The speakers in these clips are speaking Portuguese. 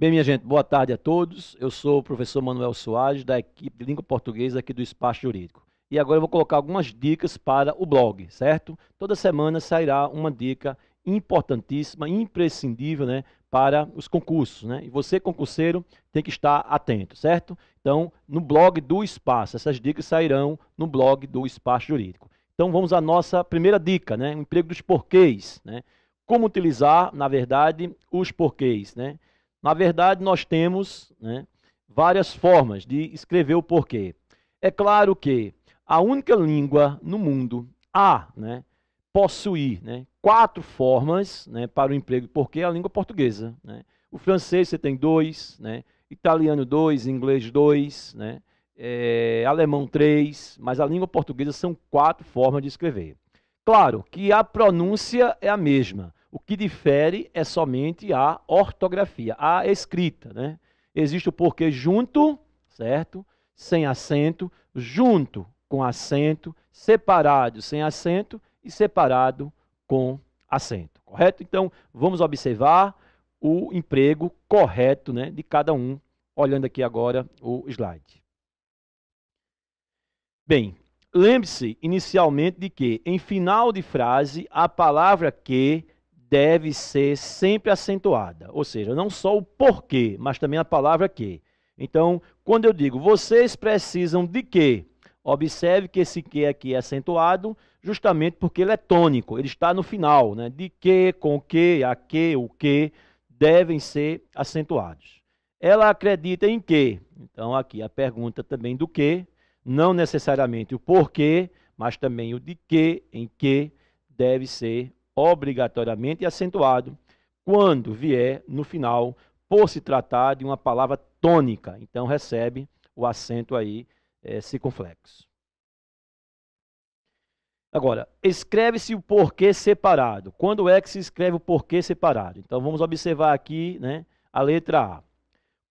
Bem, minha gente, boa tarde a todos. Eu sou o professor Manuel Soares, da equipe de língua portuguesa aqui do Espaço Jurídico. E agora eu vou colocar algumas dicas para o blog, certo? Toda semana sairá uma dica importantíssima, imprescindível, né, para os concursos, né? E você, concurseiro, tem que estar atento, certo? Então, no blog do Espaço, essas dicas sairão no blog do Espaço Jurídico. Então, vamos à nossa primeira dica, né? O emprego dos porquês, né? Como utilizar, na verdade, os porquês, né? Na verdade, nós temos, né, várias formas de escrever o porquê. É claro que a única língua no mundo a, né, possuir, né, 4 formas, né, para o emprego de porquê é a língua portuguesa, né? O francês você tem 2, né? Italiano 2, inglês 2, né? Alemão 3, mas a língua portuguesa são 4 formas de escrever. Claro que a pronúncia é a mesma. O que difere é somente a ortografia, a escrita, né? Existe o porquê junto, certo? Sem acento, junto com acento, separado sem acento e separado com acento, correto? Então, vamos observar o emprego correto, né, de cada um, olhando aqui agora o slide. Bem, lembre-se inicialmente de que, em final de frase, a palavra que deve ser sempre acentuada. Ou seja, não só o porquê, mas também a palavra que. Então, quando eu digo, vocês precisam de quê? Observe que esse que aqui é acentuado justamente porque ele é tônico, ele está no final, né? De que, com que, a que, o que, devem ser acentuados. Ela acredita em quê? Então, aqui a pergunta também do que, não necessariamente o porquê, mas também o de que, em que, deve ser obrigatoriamente acentuado quando vier no final, por se tratar de uma palavra tônica. Então, recebe o acento aí circunflexo. Agora, escreve-se o porquê separado. Quando é que se escreve o porquê separado? Então, vamos observar aqui, né, a letra A.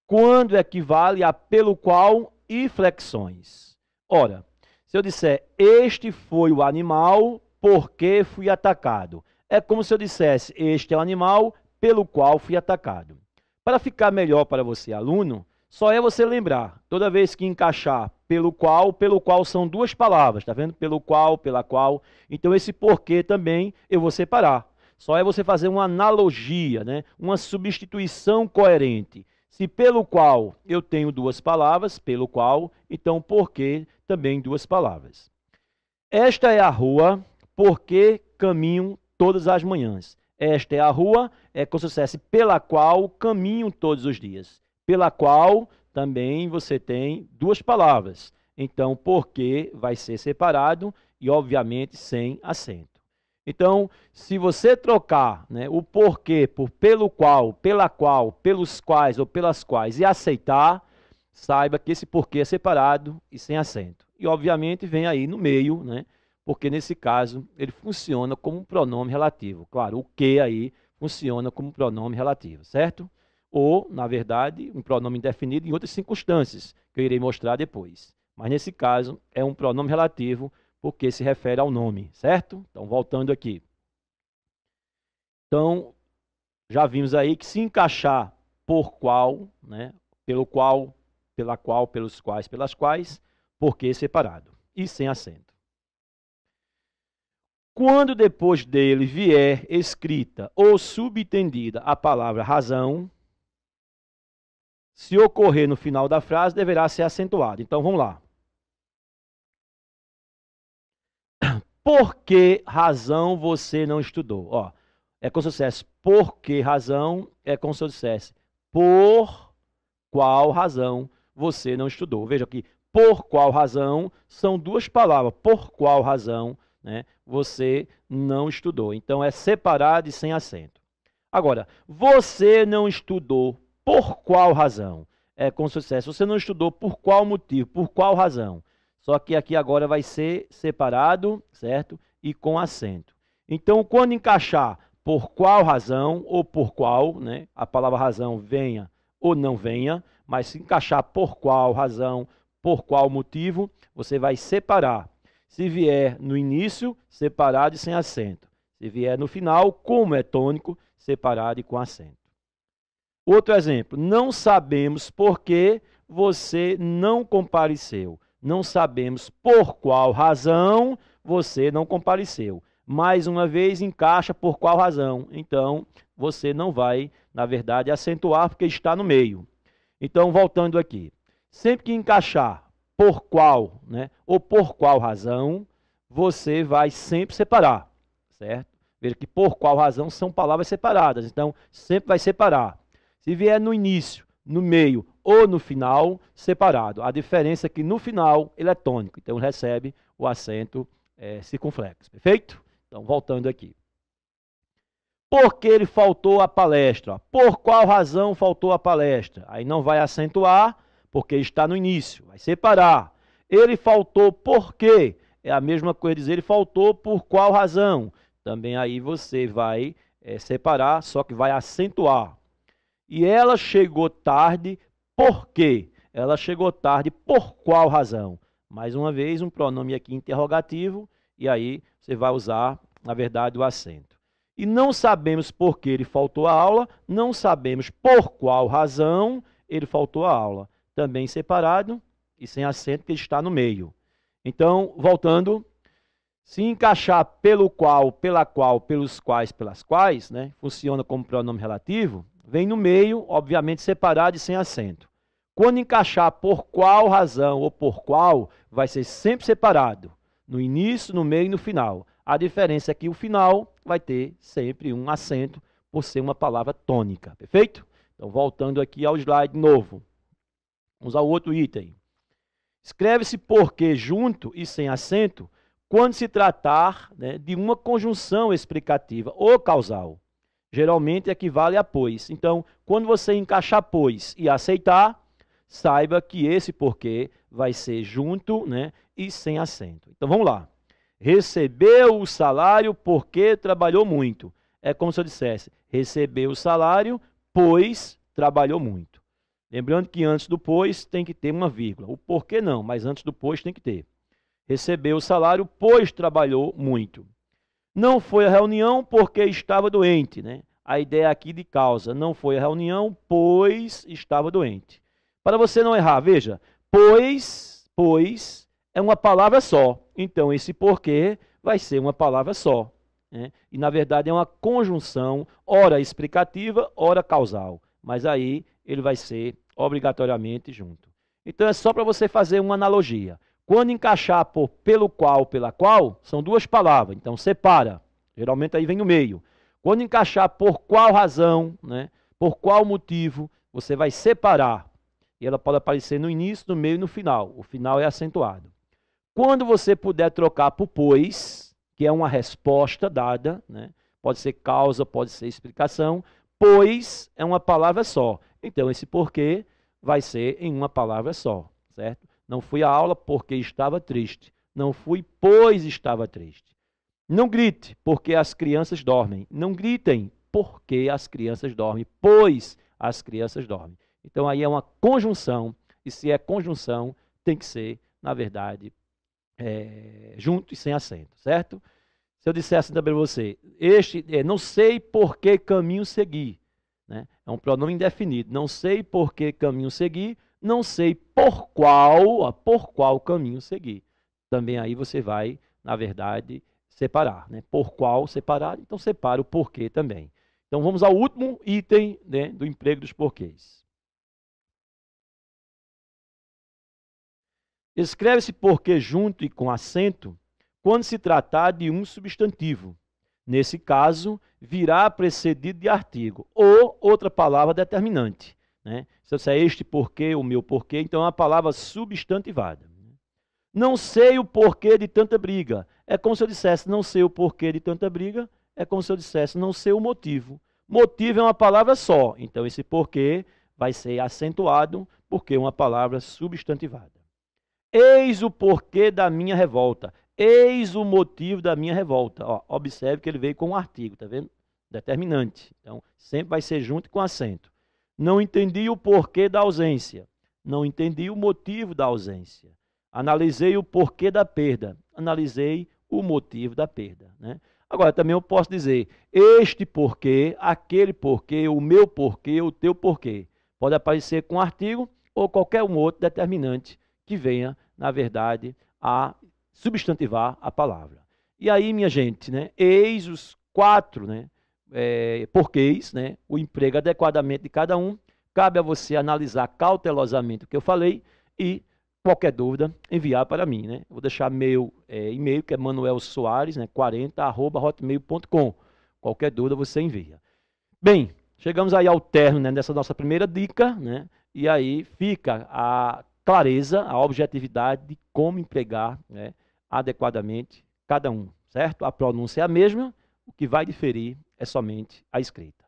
Quando equivale a pelo qual e flexões. Ora, se eu disser, este foi o animal porque fui atacado. É como se eu dissesse, este é o animal pelo qual fui atacado. Para ficar melhor para você, aluno, só é você lembrar, toda vez que encaixar pelo qual são 2 palavras, tá vendo? Pelo qual, pela qual. Então, esse porquê também eu vou separar. Só é você fazer uma analogia, né? Uma substituição coerente. Se pelo qual eu tenho 2 palavras, pelo qual, então porquê também 2 palavras. Esta é a rua, porque caminho todas as manhãs. Esta é a rua, é com sucesso, pela qual caminho todos os dias. Pela qual também você tem 2 palavras. Então, porque vai ser separado e, obviamente, sem acento. Então, se você trocar, né, o porquê por pelo qual, pela qual, pelos quais ou pelas quais e aceitar, saiba que esse porquê é separado e sem acento. E, obviamente, vem aí no meio, né, porque nesse caso ele funciona como um pronome relativo. Claro, o que aí funciona como pronome relativo, certo? Ou, na verdade, um pronome indefinido em outras circunstâncias, que eu irei mostrar depois. Mas, nesse caso, é um pronome relativo porque se refere ao nome, certo? Então, voltando aqui. Então, já vimos aí que se encaixar por qual, né, pelo qual, pela qual, pelos quais, pelas quais, porque separado e sem acento. Quando depois dele vier escrita ou subentendida a palavra razão, se ocorrer no final da frase, deverá ser acentuado. Então, vamos lá. Por que razão você não estudou? Ó, é como se eu dissesse por que razão, é como se eu dissesse por qual razão você não estudou. Veja aqui, por qual razão são 2 palavras. Por qual razão, né, você não estudou. Então, é separado e sem acento. Agora, você não estudou por qual razão? É como se eu dissesse, você não estudou por qual motivo, por qual razão? Só que aqui agora vai ser separado, certo? E com acento. Então, quando encaixar por qual razão ou por qual, né? A palavra razão venha ou não venha, mas se encaixar por qual razão, por qual motivo, você vai separar. Se vier no início, separado e sem acento. Se vier no final, como é tônico, separado e com acento. Outro exemplo, não sabemos por que você não compareceu. Não sabemos por qual razão você não compareceu. Mais uma vez, encaixa por qual razão. Então, você não vai, na verdade, acentuar porque está no meio. Então, voltando aqui. Sempre que encaixar por qual, né, ou por qual razão, você vai sempre separar, certo? Veja que por qual razão são palavras separadas. Então, sempre vai separar. Se vier no início, no meio ou no final, separado. A diferença é que no final ele é tônico, então recebe o acento circunflexo. Perfeito? Então, voltando aqui. Por que ele faltou à palestra? Por qual razão faltou à palestra? Aí não vai acentuar, porque está no início, vai separar. Ele faltou por quê? É a mesma coisa dizer ele faltou por qual razão? Também aí você vai separar, só que vai acentuar. E ela chegou tarde por quê? Ela chegou tarde por qual razão? Mais uma vez, um pronome aqui interrogativo, e aí você vai usar, na verdade, o acento. E não sabemos por que ele faltou à aula, não sabemos por qual razão ele faltou à aula. Também separado e sem acento, que está no meio. Então, voltando, se encaixar pelo qual, pela qual, pelos quais, pelas quais, né, funciona como pronome relativo, vem no meio, obviamente separado e sem acento. Quando encaixar por qual razão ou por qual, vai ser sempre separado, no início, no meio e no final. A diferença é que o final vai ter sempre um acento, por ser uma palavra tônica, perfeito? Então, voltando aqui ao slide novo. Vamos ao outro item. Escreve-se porque junto e sem acento, quando se tratar, né, de uma conjunção explicativa ou causal. Geralmente equivale a pois. Então, quando você encaixar pois e aceitar, saiba que esse porquê vai ser junto, né, e sem acento. Então, vamos lá. Recebeu o salário porque trabalhou muito. É como se eu dissesse, recebeu o salário, pois trabalhou muito. Lembrando que antes do pois tem que ter uma vírgula. O porquê não, mas antes do pois tem que ter. Recebeu o salário, pois trabalhou muito. Não foi à reunião porque estava doente, né? A ideia aqui de causa. Não foi à reunião, pois estava doente. Para você não errar, veja, pois é uma palavra só. Então, esse porquê vai ser uma palavra só, né? E, na verdade, é uma conjunção, ora explicativa, ora causal. Mas aí ele vai ser obrigatoriamente junto. Então, é só para você fazer uma analogia. Quando encaixar por pelo qual, pela qual, são duas palavras, então separa. Geralmente aí vem no meio. Quando encaixar por qual razão, né, por qual motivo, você vai separar. E ela pode aparecer no início, no meio e no final. O final é acentuado. Quando você puder trocar por pois, que é uma resposta dada, né, pode ser causa, pode ser explicação, pois é uma palavra só. Então esse porquê vai ser em uma palavra só, certo? Não fui à aula porque estava triste. Não fui, pois estava triste. Não grite, porque as crianças dormem. Não gritem, porque as crianças dormem, pois as crianças dormem. Então aí é uma conjunção, e se é conjunção, tem que ser, na verdade, junto e sem acento, certo? Se eu dissesse também para você, não sei por que caminho seguir, né? É um pronome indefinido. Não sei por que caminho seguir, não sei por qual caminho seguir. Também aí você vai, na verdade, separar, né? Por qual separar, então separa o porquê também. Então vamos ao último item, né, do emprego dos porquês. Escreve-se porquê junto e com acento quando se tratar de um substantivo. Nesse caso, virá precedido de artigo ou outra palavra determinante, né? Se eu disser este porquê, o meu porquê, então é uma palavra substantivada. Não sei o porquê de tanta briga. É como se eu dissesse não sei o porquê de tanta briga, é como se eu dissesse não sei o motivo. Motivo é uma palavra só, então esse porquê vai ser acentuado porque é uma palavra substantivada. Eis o porquê da minha revolta. Eis o motivo da minha revolta. Ó, observe que ele veio com um artigo, tá vendo? Determinante. Então, sempre vai ser junto com acento. Não entendi o porquê da ausência. Não entendi o motivo da ausência. Analisei o porquê da perda. Analisei o motivo da perda, né? Agora, também eu posso dizer este porquê, aquele porquê, o meu porquê, o teu porquê. Pode aparecer com artigo ou qualquer um outro determinante que venha, na verdade, a substantivar a palavra. E aí, minha gente, né, eis os 4, né, porquês, né, o emprego adequadamente de cada um. Cabe a você analisar cautelosamente o que eu falei e, qualquer dúvida, enviar para mim, né? Vou deixar meu e-mail, que é manuelsoares, né, 40@hotmail.com. Qualquer dúvida você envia. Bem, chegamos aí ao término, né, dessa nossa primeira dica, né? E aí fica a clareza, a objetividade de como empregar, né, adequadamente cada um, certo? A pronúncia é a mesma, o que vai diferir é somente a escrita.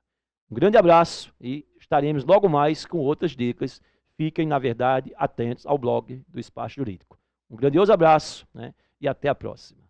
Um grande abraço e estaremos logo mais com outras dicas. Fiquem, na verdade, atentos ao blog do Espaço Jurídico. Um grandioso abraço, né, e até a próxima.